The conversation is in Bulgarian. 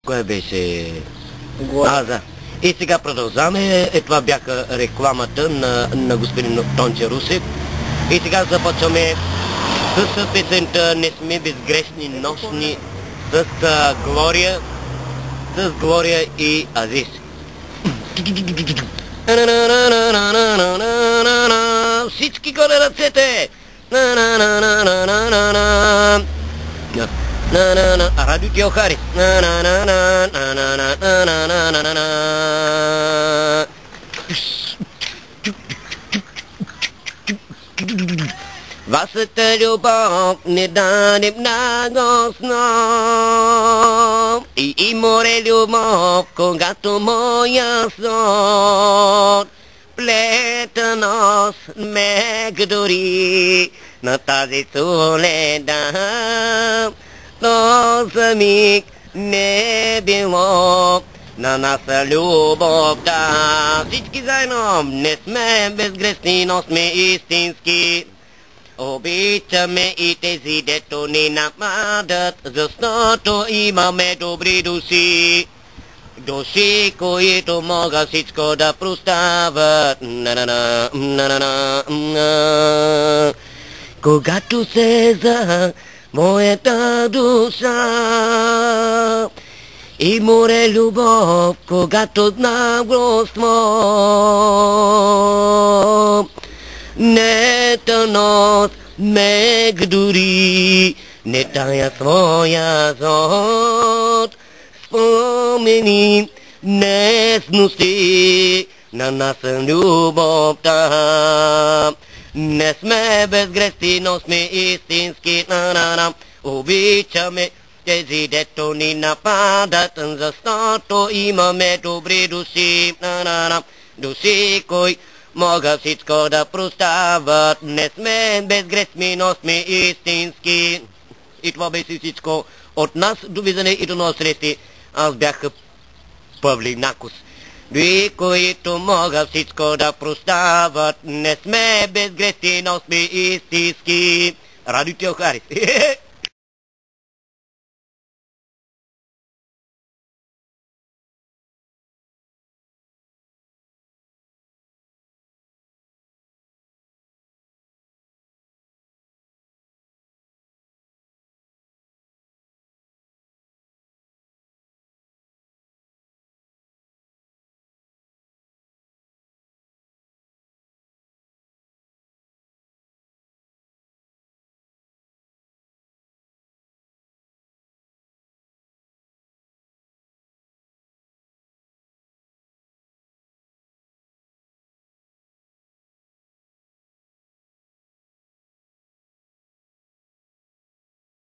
Кое беше? Да. И сега продължаваме. Това бяха рекламата на господин Тонче Русев. И сега започваме с песента "Не сме безгрешни нощни" с Глория и Азис. Всички горе ръцете! Радио Теохарис. Вашата любов не даде много снов и море любов, когато моя сон плета нос ме дори на тази соледа. То за миг не било на нас любовта. Всички заедно не сме безгрешни, но сме истински. Обичаме и тези, дето ни нападат, защото имаме добри души. Души, които могат всичко да прощават. Когато се за моята душа и море любов, когато наглоство нета нос ме дори, не тая своя зод. Спомени несности на нас любовта. Не сме безгрешни, но сме истински. Обичаме тези, дето ни нападат, защото имаме добри души. Души, кои могат всичко да прощават. Не сме безгрешни, но сме истински. И това беше всичко от нас. Довиждане и до нови срещи. Аз бях Павлинакос. Вие, които могат всичко да прощават, не сме безгрешни, но сме истински. Радио Теохарис.